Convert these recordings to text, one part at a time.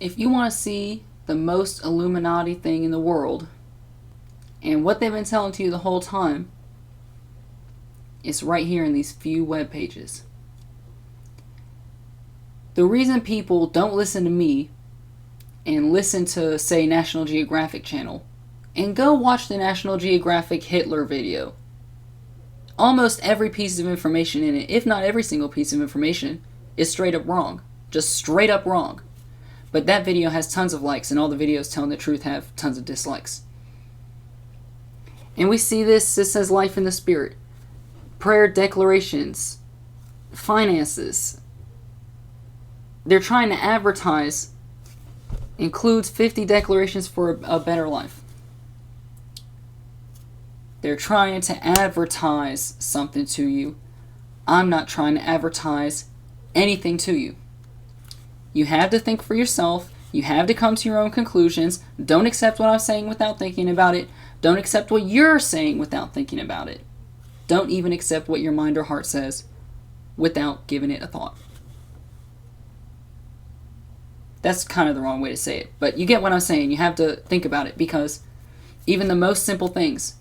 If you want to see the most Illuminati thing in the world, and what they've been telling to you the whole time, it's right here in these few web pages. The reason people don't listen to me and listen to, say, National Geographic Channel, and go watch the National Geographic Hitler video. Almost every piece of information in it, if not every single piece of information, is straight up wrong. Just straight up wrong. But that video has tons of likes, and all the videos telling the truth have tons of dislikes. And we see this says life in the spirit. Prayer declarations. Finances. They're trying to advertise includes 50 declarations for a better life. They're trying to advertise something to you. I'm not trying to advertise anything to you. You have to think for yourself. You have to come to your own conclusions. Don't accept what I'm saying without thinking about it. Don't accept what you're saying without thinking about it. Don't even accept what your mind or heart says without giving it a thought. That's kind of the wrong way to say it, but you get what I'm saying. You have to think about it, because even the most simple things.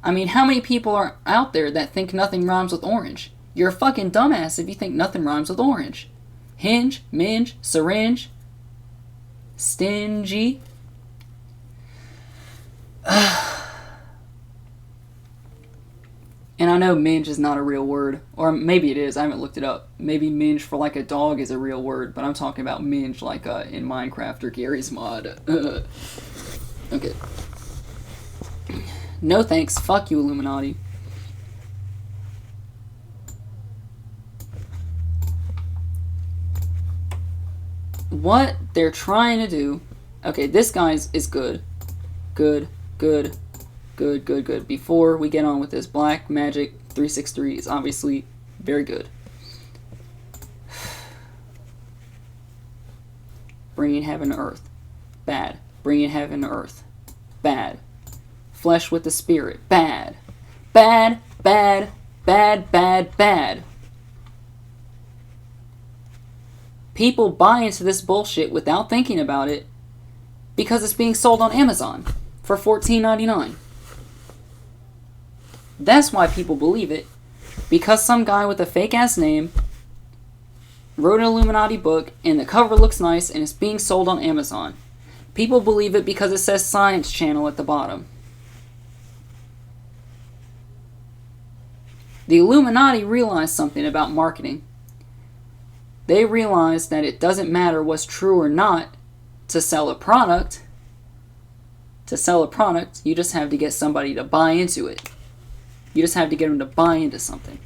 I mean, how many people are out there that think nothing rhymes with orange? You're a fucking dumbass if you think nothing rhymes with orange. Hinge, minge, syringe, stingy. And I know minge is not a real word. Or maybe it is. I haven't looked it up. Maybe minge for like a dog is a real word. But I'm talking about minge like in Minecraft or Gary's Mod. Okay. No thanks. Fuck you, Illuminati. What they're trying to do... Okay, this guy's is good. Good. Before we get on with this, Black Magic 363 is obviously very good. Bringing heaven to earth. Bad. Bringing heaven to earth. Bad. Flesh with the spirit. Bad. Bad. People buy into this bullshit without thinking about it because it's being sold on Amazon for $14.99. That's why people believe it. Because some guy with a fake-ass name wrote an Illuminati book and the cover looks nice and it's being sold on Amazon. People believe it because it says Science Channel at the bottom. The Illuminati realized something about marketing. They realized that it doesn't matter what's true or not to sell a product. To sell a product, you just have to get somebody to buy into it. You just have to get them to buy into something.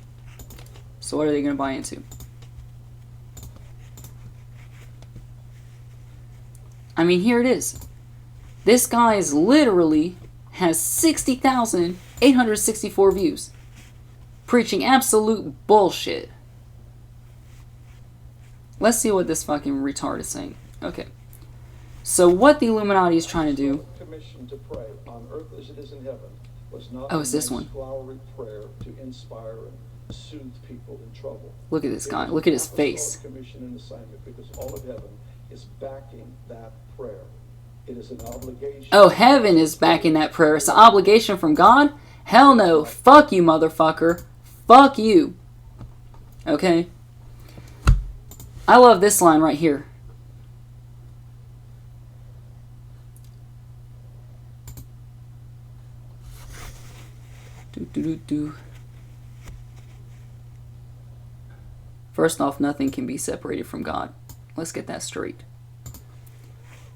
So what are they going to buy into? I mean, here it is. This guy is literally has 60,864 views. Preaching absolute bullshit. Let's see what this fucking retard is saying. Okay. So what the Illuminati is trying to do... Commission to pray on earth as it is in heaven. Oh, it's this one. Flowery prayer to inspire and soothe people in trouble. Look at this guy. Look at his face. Commission and assignment, because all of heaven is backing that prayer. It is an obligation. Oh, heaven is backing that prayer. It's an obligation from God? Hell no. Fuck you, motherfucker. Fuck you. Okay? I love this line right here. First off, nothing can be separated from God. Let's get that straight.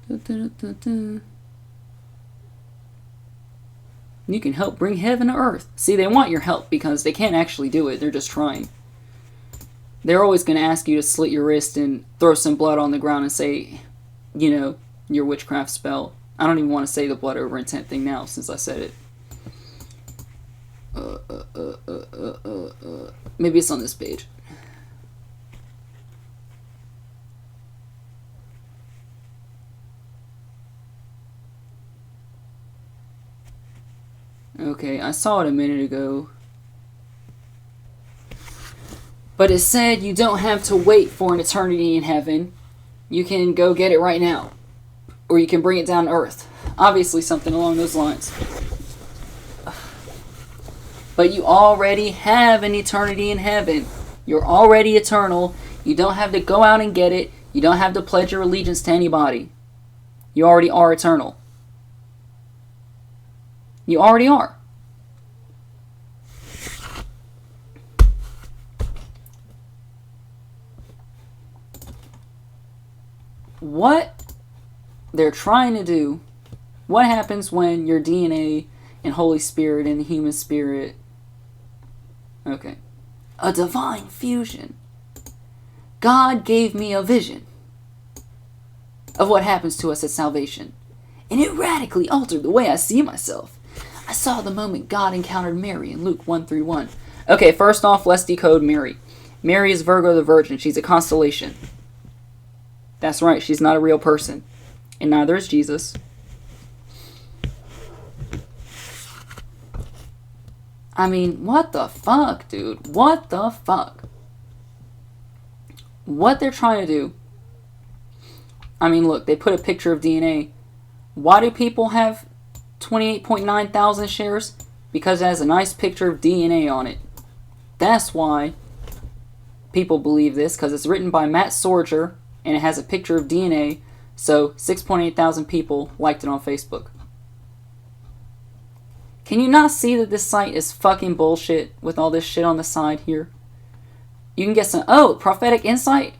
You can help bring heaven to earth. See, they want your help because they can't actually do it. They're just trying. They're always going to ask you to slit your wrist and throw some blood on the ground and say, you know, your witchcraft spell. I don't even want to say the blood over intent thing now since I said it. Maybe it's on this page. Okay, I saw it a minute ago. But it said you don't have to wait for an eternity in heaven. You can go get it right now. Or you can bring it down to Earth. Obviously something along those lines. But you already have an eternity in heaven. You're already eternal. You don't have to go out and get it. You don't have to pledge your allegiance to anybody. You already are eternal. You already are. What they're trying to do, what happens when your DNA and Holy Spirit and the human spirit, okay, a divine fusion. God gave me a vision of what happens to us at salvation, and it radically altered the way I see myself. I saw the moment God encountered Mary in Luke 1:1. Okay, first off, let's decode Mary. Mary is Virgo the Virgin. She's a constellation. That's right, she's not a real person. And neither is Jesus. I mean, what the fuck, dude? What the fuck? What they're trying to do... I mean, look, they put a picture of DNA. Why do people have 28.9 thousand shares? Because it has a nice picture of DNA on it. That's why people believe this, because it's written by Matt Sorger, and it has a picture of DNA, so 6.8 thousand people liked it on Facebook. Can you not see that this site is fucking bullshit with all this shit on the side here? You can get some, oh, prophetic insight?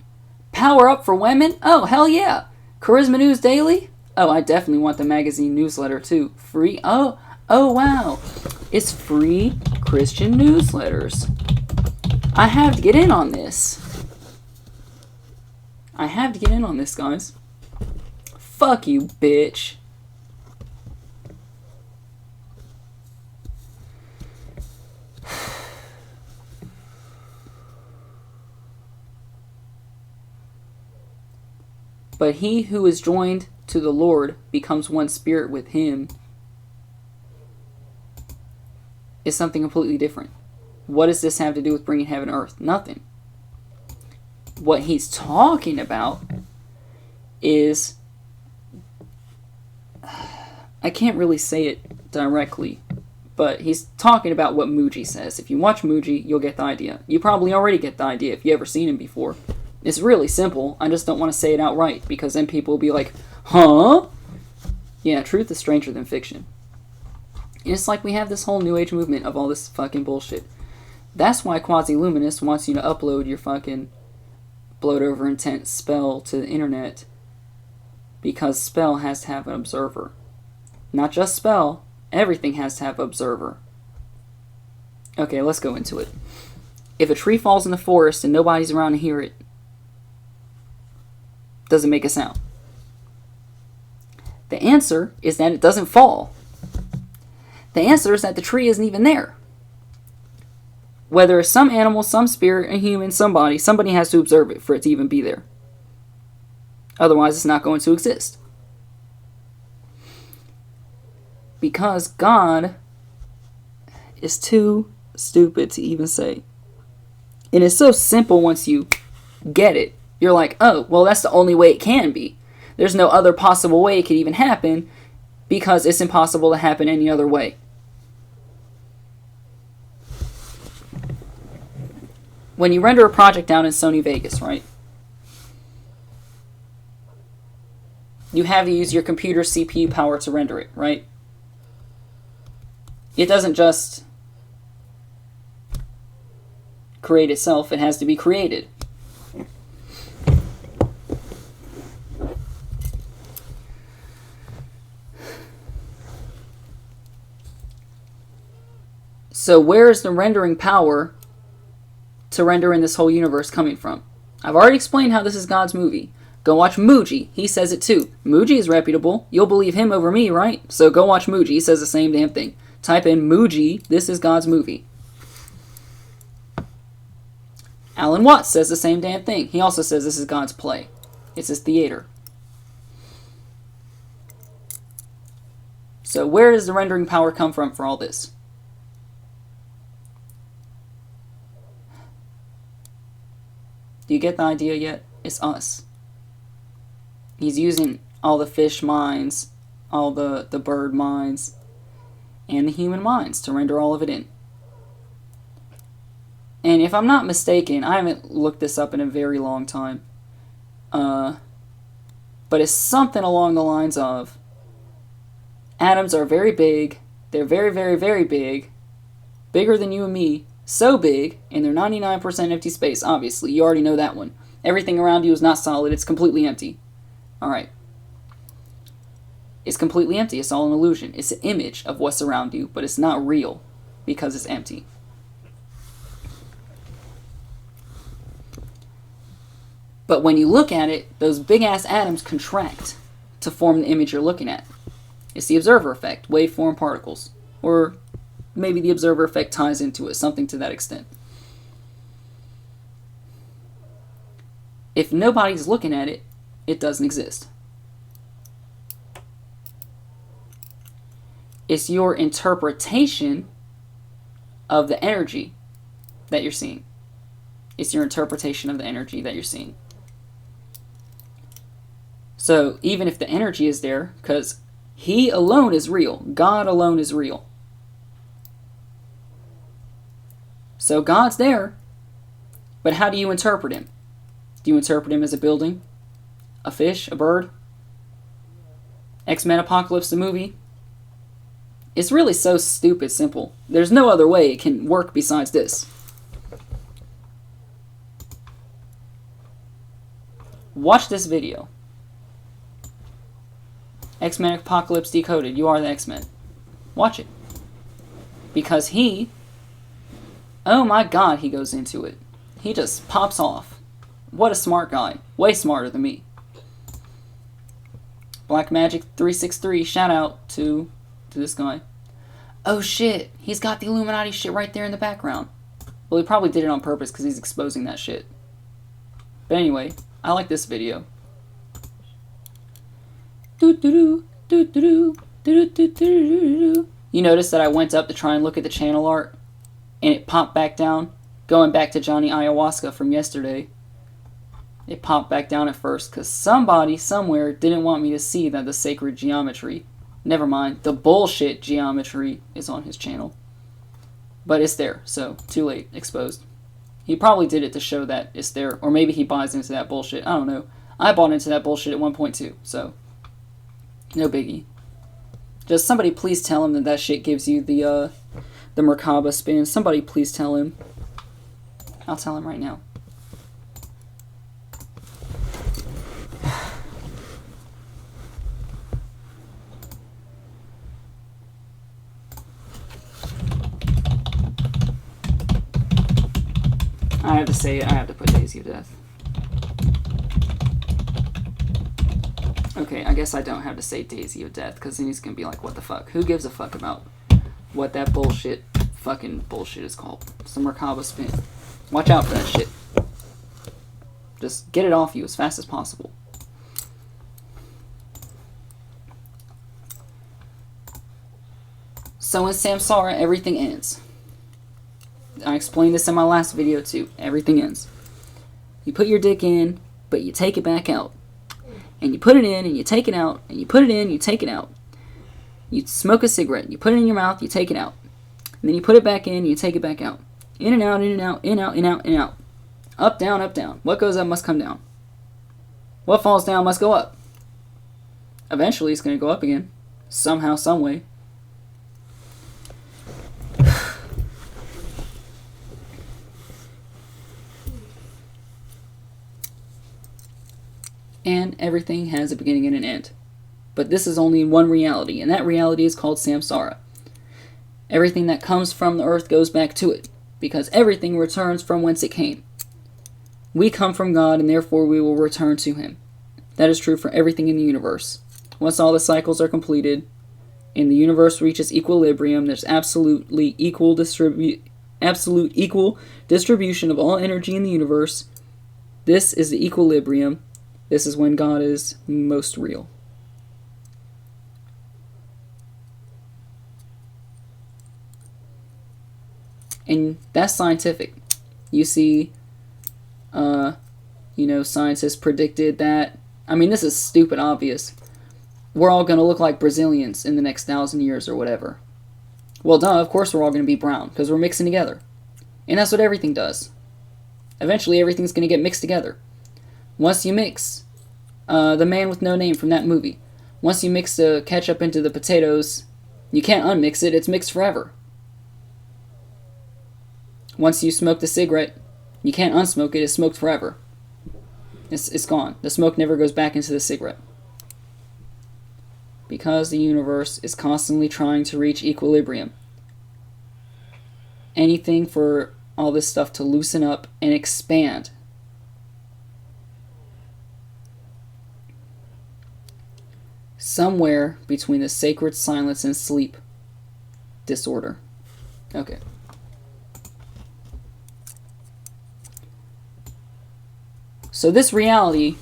Power up for women? Oh, hell yeah. Charisma News Daily? Oh, I definitely want the magazine newsletter too. Free? Oh wow. It's free Christian newsletters. I have to get in on this. I have to get in on this, guys. Fuck you, bitch. But he who is joined to the Lord becomes one spirit with him is something completely different. What does this have to do with bringing heaven to earth? Nothing. What he's talking about is... I can't really say it directly, but he's talking about what Muji says. If you watch Muji, you'll get the idea. You probably already get the idea if you've ever seen him before. It's really simple. I just don't want to say it outright, because then people will be like, huh? Yeah, truth is stranger than fiction. And it's like we have this whole New Age movement of all this fucking bullshit. That's why Quasi-Luminous wants you to upload your fucking blowed over intent spell to the internet, because spell has to have an observer. Not just spell, everything has to have an observer. Okay, let's go into it. If a tree falls in the forest and nobody's around to hear it, does it make a sound? The answer is that it doesn't fall. The answer is that the tree isn't even there. Whether it's some animal, some spirit, a human, somebody has to observe it for it to even be there. Otherwise, it's not going to exist. Because God is too stupid to even say. And it's so simple once you get it. You're like, oh, well, that's the only way it can be. There's no other possible way it could even happen, because it's impossible to happen any other way. When you render a project down in Sony Vegas, right? You have to use your computer's CPU power to render it, right? It doesn't just create itself, it has to be created. So where is the rendering power to render in this whole universe coming from? I've already explained how this is God's movie. Go watch Muji. He says it too. Muji is reputable. You'll believe him over me, right? So go watch Muji. He says the same damn thing. Type in Muji, this is God's movie. Alan Watts says the same damn thing. He also says this is God's play. It's his theater. So where does the rendering power come from for all this? Do you get the idea yet? It's us. He's using all the fish minds, all the bird minds, and the human minds to render all of it in. And if I'm not mistaken, I haven't looked this up in a very long time, but it's something along the lines of atoms are very big, they're very, very, very big, bigger than you and me, so big, and they're 99% empty space, obviously. You already know that one. Everything around you is not solid, it's completely empty. Alright. It's completely empty, it's all an illusion. It's an image of what's around you, but it's not real because it's empty. But when you look at it, those big-ass atoms contract to form the image you're looking at. It's the observer effect, waveform particles. Or maybe the observer effect ties into it, something to that extent. If nobody's looking at it, it doesn't exist. It's your interpretation of the energy that you're seeing. It's your interpretation of the energy that you're seeing. So even if the energy is there, because He alone is real, God alone is real. So God's there, but how do you interpret Him? Do you interpret Him as a building? A fish? A bird? X-Men Apocalypse the movie? It's really so stupid simple. There's no other way it can work besides this. Watch this video. X-Men Apocalypse Decoded. You are the X-Men. Watch it. Because he... Oh my god, he goes into it. He just pops off. What a smart guy. Way smarter than me. Black Magic 363, shout out to this guy. Oh shit, he's got the Illuminati shit right there in the background. Well, he probably did it on purpose because he's exposing that shit. But anyway, I like this video. You notice that I went up to try and look at the channel art, and it popped back down, going back to Johnny Ayahuasca from yesterday. It popped back down at first because somebody somewhere didn't want me to see that the sacred geometry, never mind, the bullshit geometry is on his channel. But it's there, so too late, exposed. He probably did it to show that it's there, or maybe he buys into that bullshit. I don't know. I bought into that bullshit at 1.2, so no biggie. Just somebody please tell him that that shit gives you the Merkaba spin. Somebody please tell him. I'll tell him right now. I have to say it. I have to put Daisy of Death. Okay, I guess I don't have to say Daisy of Death, because then he's going to be like, what the fuck? Who gives a fuck about what that bullshit, fucking bullshit is called? Some Merkaba spin. Watch out for that shit. Just get it off you as fast as possible. So in Samsara, everything ends. I explained this in my last video too. Everything ends. You put your dick in, but you take it back out. And you put it in, and you take it out, and you put it in, you take it out. You smoke a cigarette, you put it in your mouth, you take it out. And then you put it back in, and you take it back out. In and out, in and out, in, out, in, out, in, out. Up, down, up, down. What goes up must come down. What falls down must go up. Eventually, it's going to go up again. Somehow, some way. And everything has a beginning and an end. But this is only one reality, and that reality is called Samsara. Everything that comes from the earth goes back to it, because everything returns from whence it came. We come from God, and therefore we will return to Him. That is true for everything in the universe. Once all the cycles are completed, and the universe reaches equilibrium, there's absolute equal distribution of all energy in the universe. This is the equilibrium. This is when God is most real. And that's scientific. You see, scientists predicted that, I mean, this is stupid obvious. We're all going to look like Brazilians in the next 1,000 years or whatever. Well, duh, of course we're all going to be brown, because we're mixing together. And that's what everything does. Eventually everything's going to get mixed together. Once you mix, the man with no name from that movie, once you mix the ketchup into the potatoes, you can't unmix it, it's mixed forever. Once you smoke the cigarette, you can't unsmoke it, it's smoked forever. It's gone. The smoke never goes back into the cigarette. Because the universe is constantly trying to reach equilibrium. Anything for all this stuff to loosen up and expand. Somewhere between the sacred silence and sleep. Disorder. Okay. So this reality,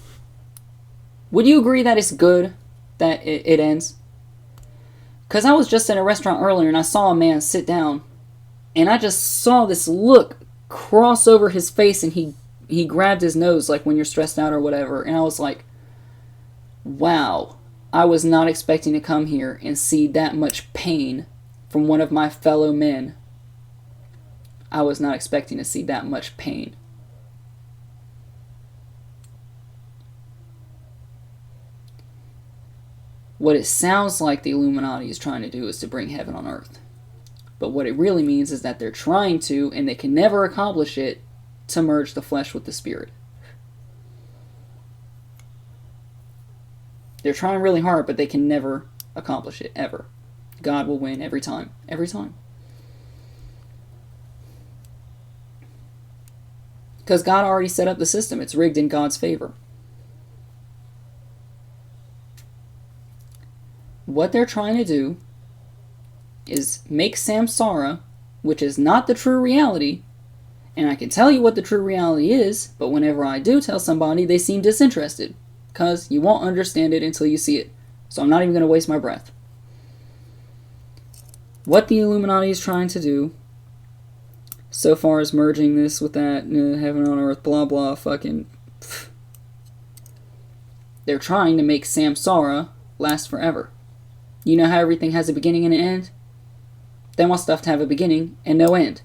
would you agree that it's good that it ends? Because I was just in a restaurant earlier and I saw a man sit down and I just saw this look cross over his face and he grabbed his nose like when you're stressed out or whatever, and I was like, wow, I was not expecting to come here and see that much pain from one of my fellow men. I was not expecting to see that much pain. What it sounds like the Illuminati is trying to do is to bring heaven on earth. But what it really means is that they're trying to, and they can never accomplish it, to merge the flesh with the spirit. They're trying really hard, but they can never accomplish it, ever. God will win every time. Every time. Because God already set up the system. It's rigged in God's favor. What they're trying to do is make Samsara, which is not the true reality, and I can tell you what the true reality is, but whenever I do tell somebody, they seem disinterested, because you won't understand it until you see it. So I'm not even going to waste my breath. What the Illuminati is trying to do, so far as merging this with that, heaven on earth, blah blah, fucking... They're trying to make Samsara last forever. You know how everything has a beginning and an end? They want stuff to have a beginning and no end.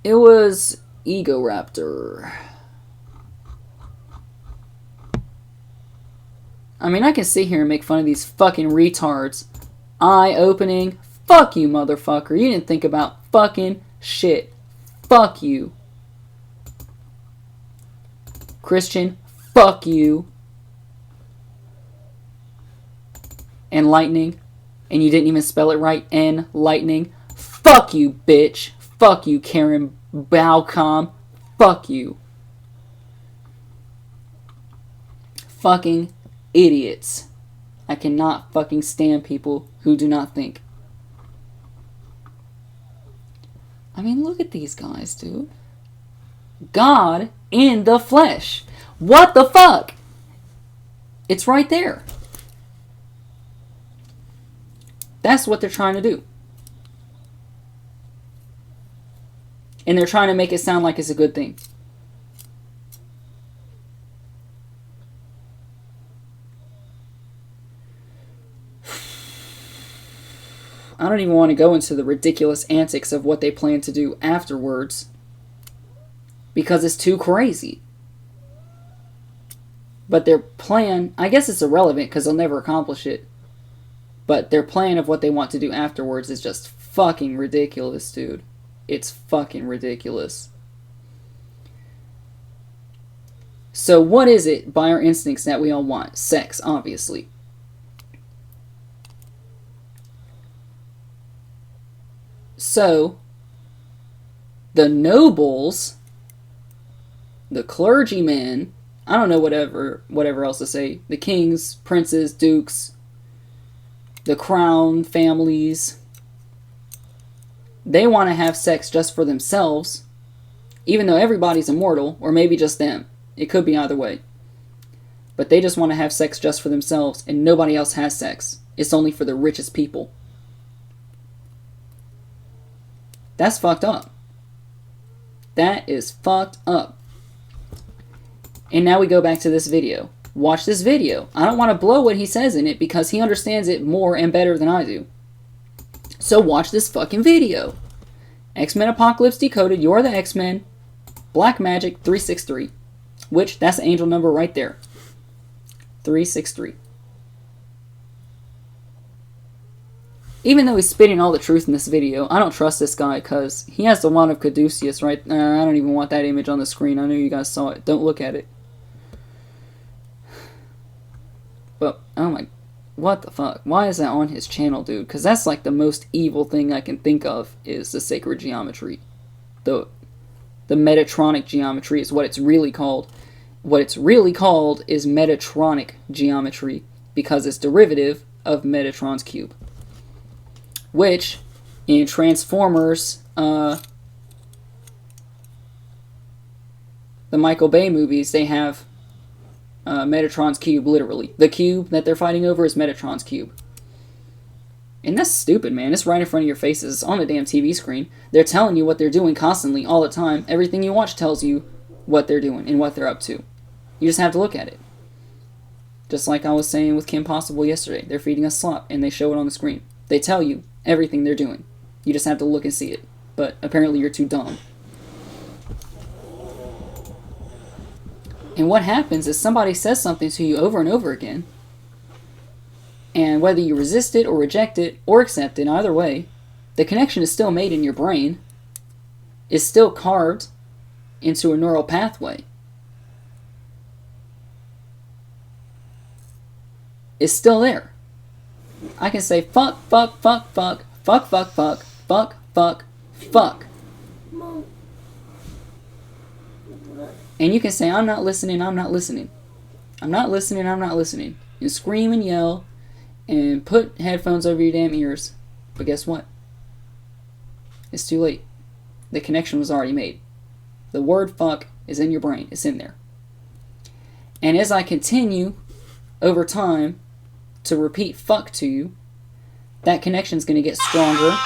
It was Ego Raptor. I mean, I can sit here and make fun of these fucking retards. Eye-opening. Fuck you, motherfucker. You didn't think about fucking shit. Fuck you. Christian, fuck you. Enlightening. And you didn't even spell it right. Enlightening. Fuck you, bitch. Fuck you, Karen Balcom. Fuck you. Fucking idiots. I cannot fucking stand people who do not think. I mean, look at these guys, dude. God in the flesh. What the fuck? It's right there. That's what they're trying to do. And they're trying to make it sound like it's a good thing. I don't even want to go into the ridiculous antics of what they plan to do afterwards, because it's too crazy. But their plan, I guess it's irrelevant because they'll never accomplish it. But their plan of what they want to do afterwards is just fucking ridiculous, dude. It's fucking ridiculous. So what is it by our instincts that we all want? Sex, obviously. So, the nobles, the clergymen, I don't know whatever else to say, the kings, princes, dukes, the crown families, they want to have sex just for themselves, even though everybody's immortal, or maybe just them. It could be either way. but they just want to have sex just for themselves, and nobody else has sex. It's only for the richest people. That's fucked up. That is fucked up. And now we go back to this video. Watch this video. I don't want to blow what he says in it because he understands it more and better than I do. So watch this fucking video. X-Men Apocalypse Decoded, You're the X-Men, Black Magic 363. Which, that's the angel number right there. 363. Even though he's spitting all the truth in this video, I don't trust this guy because he has the wand of Caduceus right there. I don't even want that image on the screen. I know you guys saw it. Don't look at it. But, oh my, what the fuck? Why is that on his channel, dude? Because that's like the most evil thing I can think of is the sacred geometry. The Metatronic geometry is what it's really called. What it's really called is Metatronic geometry because it's derivative of Metatron's cube. Which, in Transformers, the Michael Bay movies, they have Metatron's cube, literally. The cube that they're fighting over is Metatron's cube. And that's stupid, man. It's right in front of your faces. It's on the damn TV screen. They're telling you what they're doing constantly, all the time. Everything you watch tells you what they're doing and what they're up to. You just have to look at it. Just like I was saying with Kim Possible yesterday. They're feeding us slop, and they show it on the screen. They tell you everything they're doing. You just have to look and see it. But apparently you're too dumb. And what happens is somebody says something to you over and over again, and whether you resist it or reject it or accept it, either way, the connection is still made in your brain, is still carved into a neural pathway. It's still there. I can say fuck, fuck, fuck, fuck, fuck, fuck, fuck, fuck, fuck, fuck. And you can say, I'm not listening, I'm not listening. I'm not listening, I'm not listening. And scream and yell and put headphones over your damn ears. But guess what? It's too late. The connection was already made. The word fuck is in your brain. It's in there. And as I continue over time to repeat fuck to you, that connection's going to get stronger.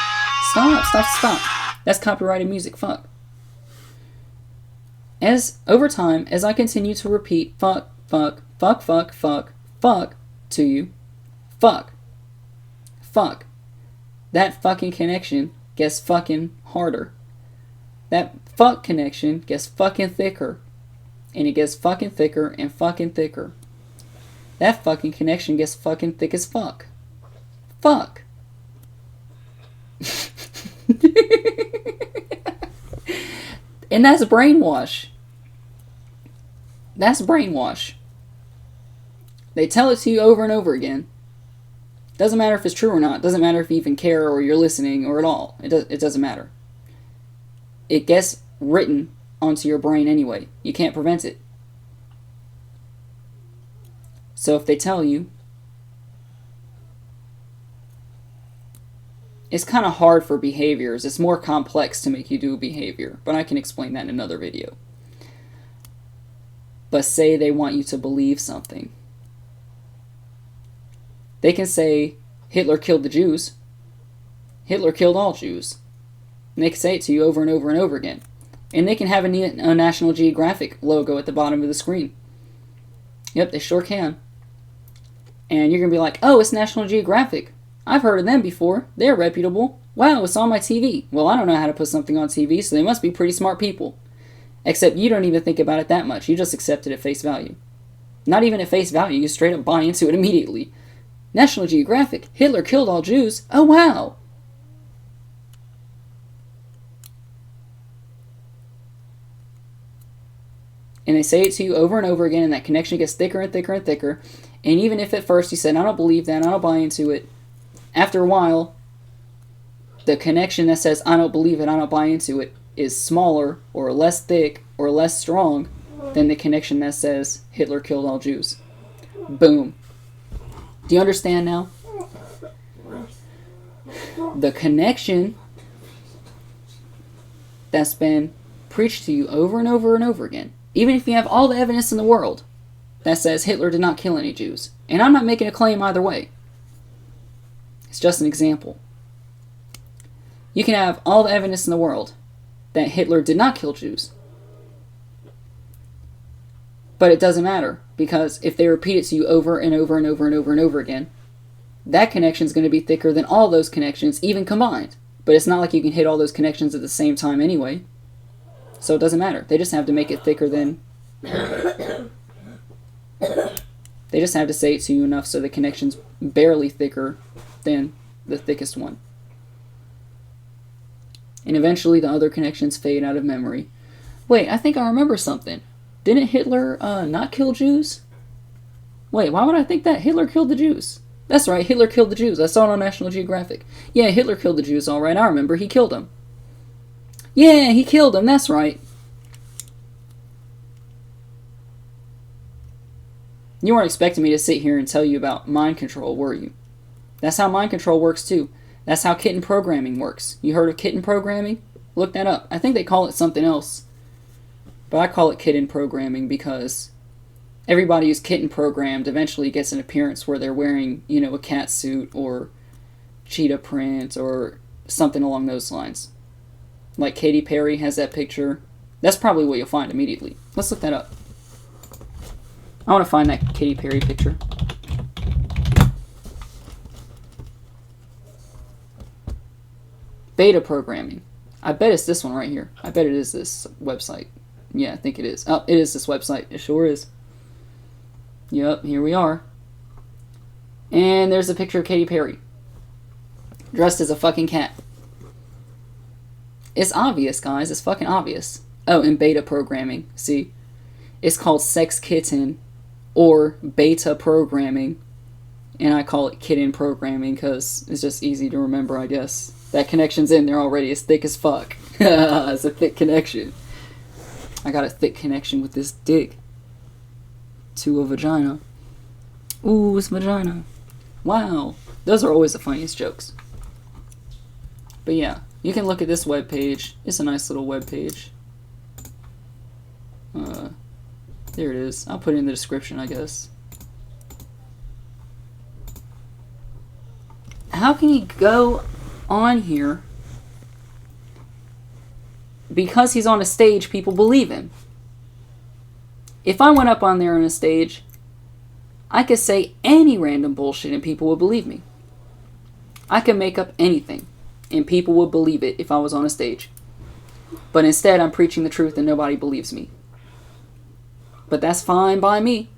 Stop. That's copyrighted music. Fuck. As over time, as I continue to repeat fuck, fuck, fuck, fuck, fuck, fuck to you, fuck, that fucking connection gets fucking harder. That fuck connection gets fucking thicker. And it gets fucking thicker and fucking thicker. That fucking connection gets fucking thick as fuck. Fuck. And that's brainwash. That's brainwash. They tell it to you over and over again. Doesn't matter if it's true or not. Doesn't matter if you even care or you're listening or at all. It doesn't matter. It gets written onto your brain anyway. You can't prevent it. So if they tell you, it's kind of hard for behaviors. It's more complex to make you do a behavior, but I can explain that in another video. But say they want you to believe something. They can say, Hitler killed the Jews. Hitler killed all Jews. And they can say it to you over and over and over again. And they can have a National Geographic logo at the bottom of the screen. Yep, they sure can. And you're going to be like, oh, it's National Geographic. I've heard of them before. They're reputable. Wow, it's on my TV. Well, I don't know how to put something on TV, so they must be pretty smart people. Except you don't even think about it that much. You just accept it at face value. Not even at face value. You straight up buy into it immediately. National Geographic. Hitler killed all Jews. Oh, wow. And they say it to you over and over again, and that connection gets thicker and thicker and thicker. And even if at first you said, I don't believe that, I don't buy into it, after a while, the connection that says, I don't believe it, I don't buy into it, is smaller or less thick or less strong than the connection that says, Hitler killed all Jews. Boom. Do you understand now? The connection that's been preached to you over and over and over again, even if you have all the evidence in the world, that says Hitler did not kill any Jews. And I'm not making a claim either way. It's just an example. You can have all the evidence in the world that Hitler did not kill Jews. But it doesn't matter, because if they repeat it to you over and over and over and over and over again, that connection is going to be thicker than all those connections, even combined. But it's not like you can hit all those connections at the same time anyway. So it doesn't matter. They just have to make it thicker than... They just have to say it to you enough so the connection's barely thicker than the thickest one. And eventually the other connections fade out of memory. Wait, I think I remember something. Didn't Hitler not kill Jews? Wait, why would I think that? Hitler killed the Jews. That's right, Hitler killed the Jews. I saw it on National Geographic. Yeah, Hitler killed the Jews, all right. I remember. He killed them. Yeah, he killed them. That's right. You weren't expecting me to sit here and tell you about mind control, were you? That's how mind control works, too. That's how kitten programming works. You heard of kitten programming? Look that up. I think they call it something else. But I call it kitten programming because everybody who's kitten programmed eventually gets an appearance where they're wearing, you know, a cat suit or cheetah print or something along those lines. Like Katy Perry has that picture. That's probably what you'll find immediately. Let's look that up. I want to find that Katy Perry picture. Beta programming. I bet it's this one right here. I bet it is this website. Yeah, I think it is. Oh, it is this website. It sure is. Yep, here we are. And there's a picture of Katy Perry. Dressed as a fucking cat. It's obvious, guys. It's fucking obvious. Oh, and beta programming. See? It's called sex kitten or beta programming. And I call it kitten programming because it's just easy to remember, I guess. That connection's in there already. It's thick as fuck. It's a thick connection. I got a thick connection with this dick. To a vagina. Ooh, it's vagina. Wow. Those are always the funniest jokes. But yeah, you can look at this webpage. It's a nice little webpage. There it is. I'll put it in the description, I guess. How can he go on here? Because he's on a stage, people believe him. If I went up on there on a stage, I could say any random bullshit and people would believe me. I could make up anything and people would believe it if I was on a stage. But instead, I'm preaching the truth and nobody believes me. But that's fine by me.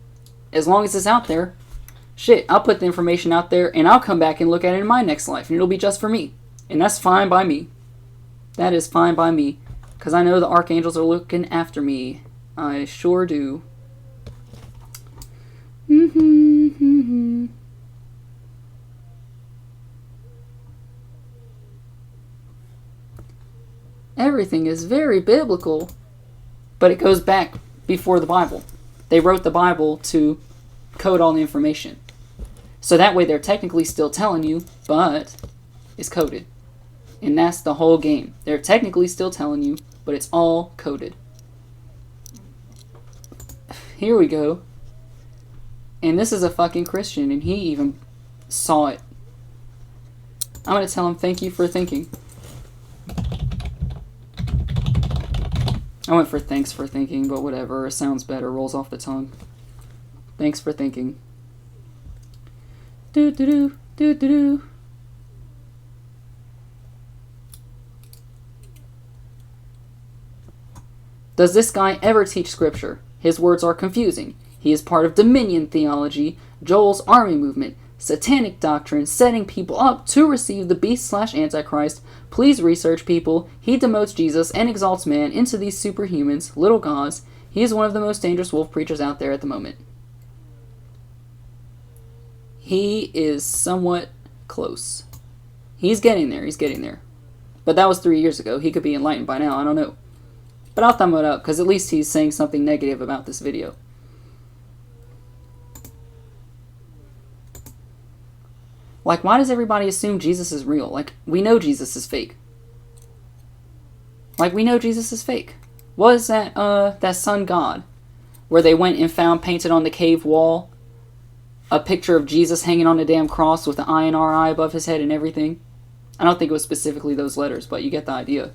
As long as it's out there. Shit, I'll put the information out there and I'll come back and look at it in my next life and it'll be just for me. And that's fine by me. That is fine by me. Because I know the archangels are looking after me. I sure do. Everything is very biblical. But it goes back before the Bible. They wrote the Bible to code all the information. So that way they're technically still telling you, but it's coded. And that's the whole game. They're technically still telling you, but it's all coded. Here we go. And this is a fucking Christian, and he even saw it. I'm going to tell him, thank you for thinking. I went for thanks for thinking, but whatever. It sounds better. Rolls off the tongue. Thanks for thinking. Do-do-do, do-do-do. Does this guy ever teach scripture? His words are confusing. He is part of Dominion theology, Joel's army movement, satanic doctrine, setting people up to receive the beast/antichrist. Please research, people. He demotes Jesus and exalts man into these superhumans, little gods. He is one of the most dangerous wolf preachers out there at the moment. He is somewhat close. He's getting there. He's getting there. But that was 3 years ago. He could be enlightened by now. I don't know. But I'll thumb it up, because at least he's saying something negative about this video. Like, why does everybody assume Jesus is real? Like, we know Jesus is fake. Like, we know Jesus is fake. What is that, that sun god? where they went and found painted on the cave wall a picture of Jesus hanging on a damn cross with the I and R I above his head and everything. I don't think it was specifically those letters, but you get the idea.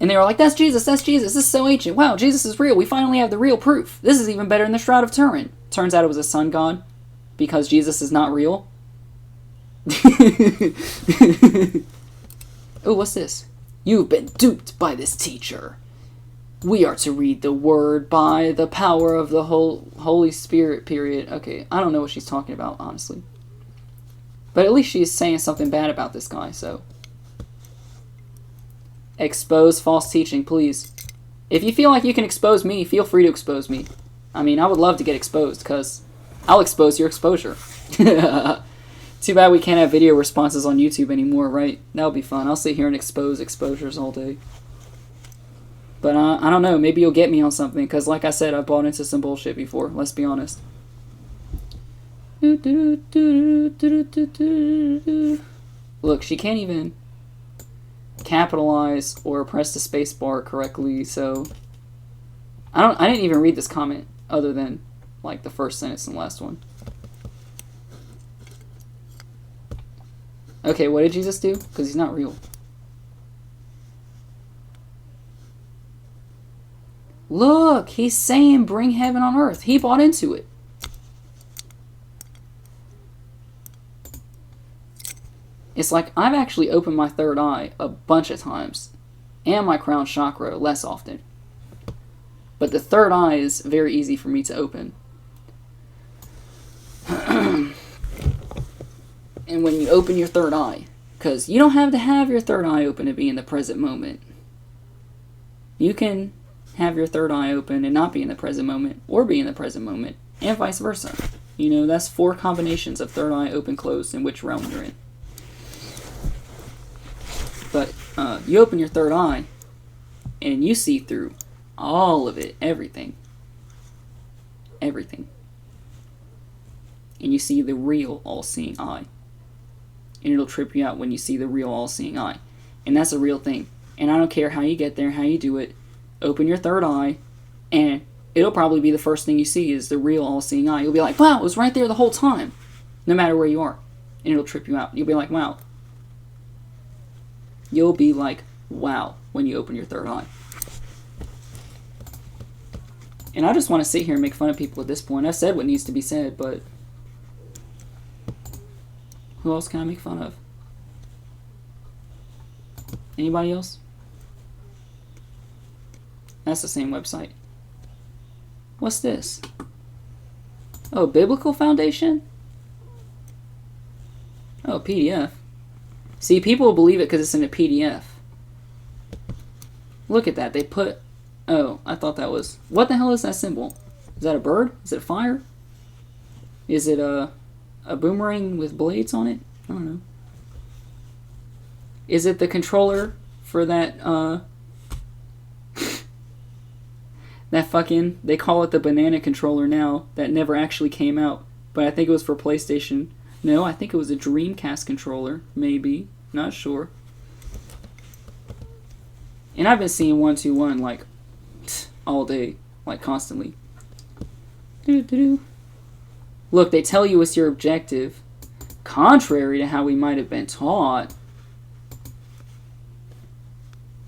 And they were like, that's Jesus, this is so ancient. Wow, Jesus is real. We finally have the real proof. This is even better than the Shroud of Turin. Turns out it was a sun god, because Jesus is not real. Oh, what's this? You've been duped by this teacher. We are to read the word by the power of the Holy Spirit, period. Okay, I don't know what she's talking about, honestly. But at least she's saying something bad about this guy, so. Expose false teaching, please. If you feel like you can expose me, feel free to expose me. I mean, I would love to get exposed, because I'll expose your exposure. Too bad we can't have video responses on YouTube anymore, right? That would be fun. I'll sit here and expose exposures all day. But I don't know, maybe you'll get me on something, because like I said, I've bought into some bullshit before, let's be honest. Look, she can't even capitalize or press the space bar correctly, so I didn't even read this comment other than like the first sentence and the last one. Okay, what did Jesus do? Because he's not real. Look, he's saying bring heaven on earth. He bought into it. It's like I've actually opened my third eye a bunch of times, and my crown chakra less often. But the third eye is very easy for me to open. And when you open your third eye, because you don't have to have your third eye open to be in the present moment. You can have your third eye open and not be in the present moment, or be in the present moment, and vice versa. You know, that's 4 combinations of third eye open, closed, and which realm you're in. But you open your third eye, and you see through all of it, everything. Everything. And you see the real all-seeing eye. And it'll trip you out when you see the real all-seeing eye. And that's a real thing. And I don't care how you get there, how you do it. Open your third eye, and it'll probably be the first thing you see is the real all-seeing eye. You'll be like, wow, it was right there the whole time. No matter where you are. And it'll trip you out. You'll be like, wow. You'll be like, wow, when you open your third eye. And I just want to sit here and make fun of people at this point. I've said what needs to be said, but who else can I make fun of? Anybody else? That's the same website. What's this? Oh, Biblical Foundation? Oh, PDF. See, people will believe it because it's in a PDF. Look at that. They put... Oh, I thought that was... What the hell is that symbol? Is that a bird? Is it fire? Is it a boomerang with blades on it? I don't know. Is it the controller for that, that fucking... They call it the banana controller now. That never actually came out. But I think it was for PlayStation. No, I think it was a Dreamcast controller. Maybe. Not sure. And I've been seeing 121 like all day, like constantly. Look, they tell you it's your objective, contrary to how we might have been taught.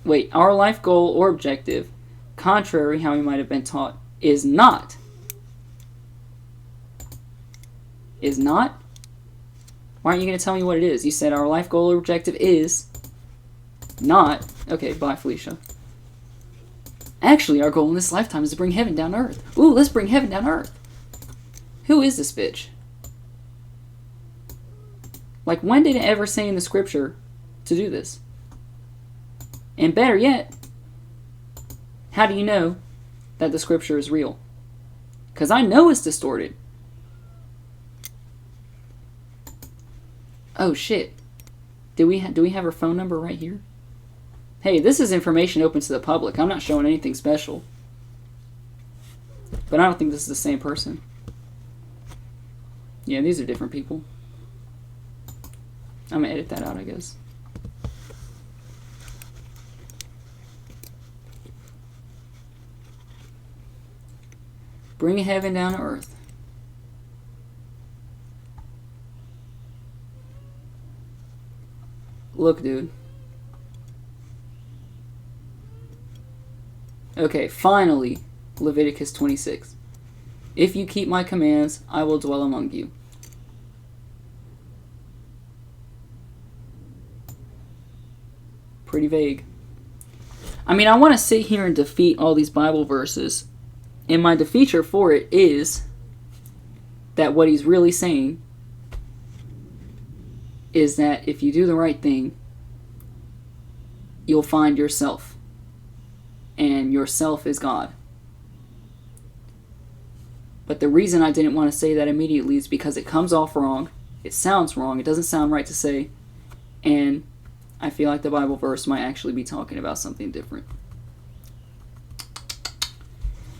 Wait, our life goal or objective, contrary how we might have been taught, is not. Is not? Why aren't you going to tell me what it is? You said our life goal or objective is not. Okay, bye, Felicia. Actually, our goal in this lifetime is to bring heaven down to earth. Ooh, let's bring heaven down to earth. Who is this bitch? Like, when did it ever say in the scripture to do this? And better yet, how do you know that the scripture is real? Because I know it's distorted. Oh shit. Do we have her phone number right here? Hey, this is information open to the public. I'm not showing anything special. But I don't think this is the same person. Yeah, these are different people. I'm gonna edit that out, I guess. Bring heaven down to earth. Look, dude. Okay, finally, Leviticus 26. If you keep my commands, I will dwell among you. Pretty vague. I mean, I want to sit here and defeat all these Bible verses. And my defeature for it is that what he's really saying is that if you do the right thing, you'll find yourself. And yourself is God. But the reason I didn't want to say that immediately is because it comes off wrong. It sounds wrong. It doesn't sound right to say. And I feel like the Bible verse might actually be talking about something different.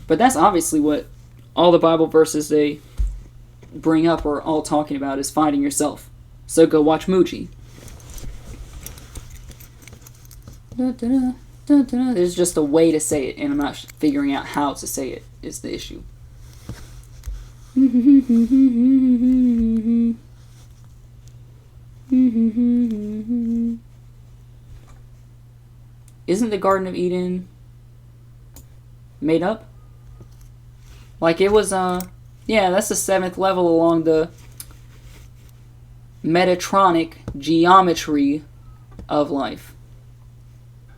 But that's obviously what all the Bible verses they bring up are all talking about, is finding yourself. So go watch Muji. There's just a way to say it, and I'm not figuring out how to say it is the issue. Isn't the Garden of Eden made up? Like it was, yeah, that's the 7th level along the Metatronic geometry of life.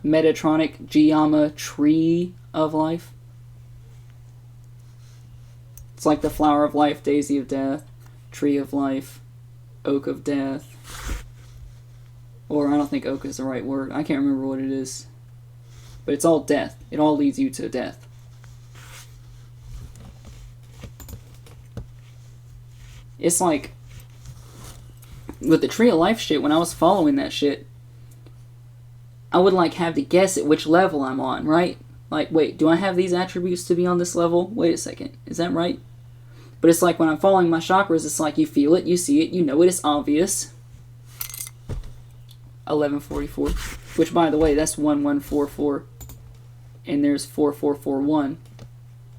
Metatronic geometry of life. It's like the flower of life, daisy of death, tree of life, oak of death. Or I don't think oak is the right word. I can't remember what it is. But it's all death. It all leads you to death. It's like, with the tree of life shit, when I was following that shit, I would like have to guess at which level I'm on, right? Like, wait, do I have these attributes to be on this level? Wait a second, is that right? But it's like when I'm following my chakras, it's like you feel it, you see it, you know it, it's obvious. 1144, which by the way, that's 1144, and there's 4441.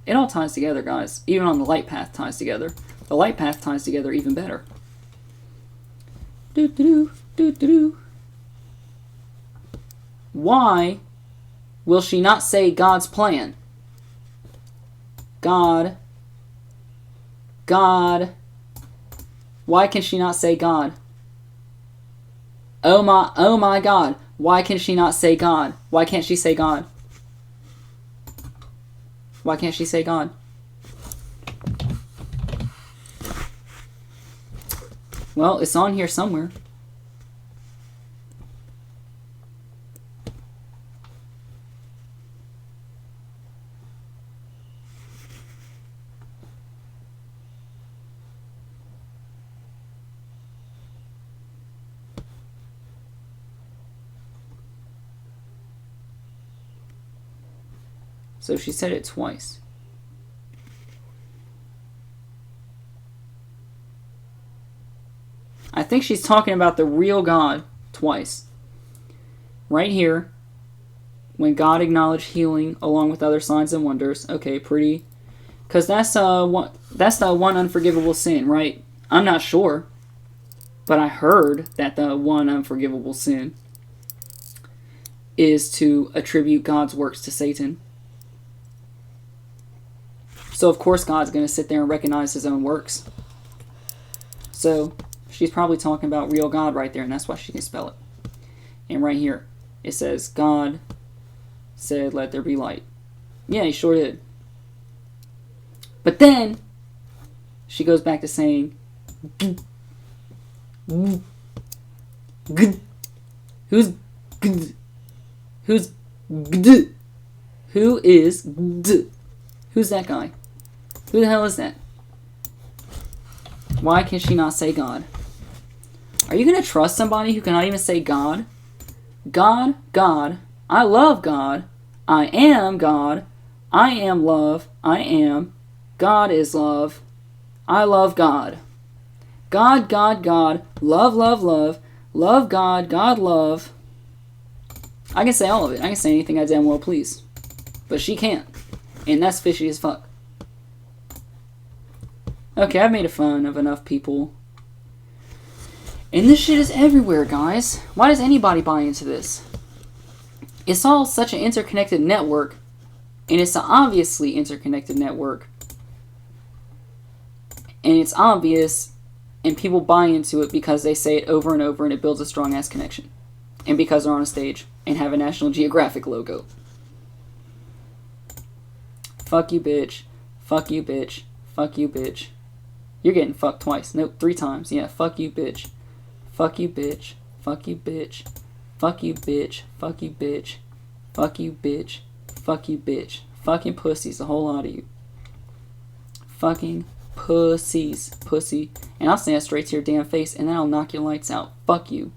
It all ties together, guys. Even on the light path ties together. The light path ties together even better. Why will she not say God's plan? God. Why can she not say God? Oh my God. Why can she not say God? Why can't she say God? Why can't she say God? Well, it's on here somewhere. So she said it twice. I think she's talking about the real God twice. Right here, when God acknowledged healing along with other signs and wonders. Okay, pretty. Because that's the one unforgivable sin, right? I'm not sure. But I heard that the one unforgivable sin is to attribute God's works to Satan. So of course God's going to sit there and recognize his own works. So she's probably talking about real God right there, and that's why she can spell it. And right here, it says, God said, let there be light. Yeah, he sure did. But then, she goes back to saying, who's who is who's that guy? Who the hell is that? Why can she not say God? Are you going to trust somebody who cannot even say God? God, God, I love God, I am God, I am love, I am, God is love, I love God. God, God, God, love, love, love, love God, God, love. I can say all of it. I can say anything I damn well please. But she can't. And that's fishy as fuck. Okay, I've made fun of enough people. And this shit is everywhere, guys. Why does anybody buy into this? It's all such an interconnected network. And it's an obviously interconnected network. And it's obvious, and people buy into it because they say it over and over, and it builds a strong-ass connection. And because they're on a stage and have a National Geographic logo. Fuck you, bitch. Fuck you, bitch. Fuck you, bitch. You're getting fucked twice. Nope, 3 times. Yeah, fuck you, bitch. Fuck you, bitch. Fuck you, bitch. Fuck you, bitch. Fuck you, bitch. Fuck you, bitch. Fuck you, bitch. Fucking pussies, the whole lot of you. Fucking pussies. Pussy. And I'll stand straight to your damn face, and then I'll knock your lights out. Fuck you.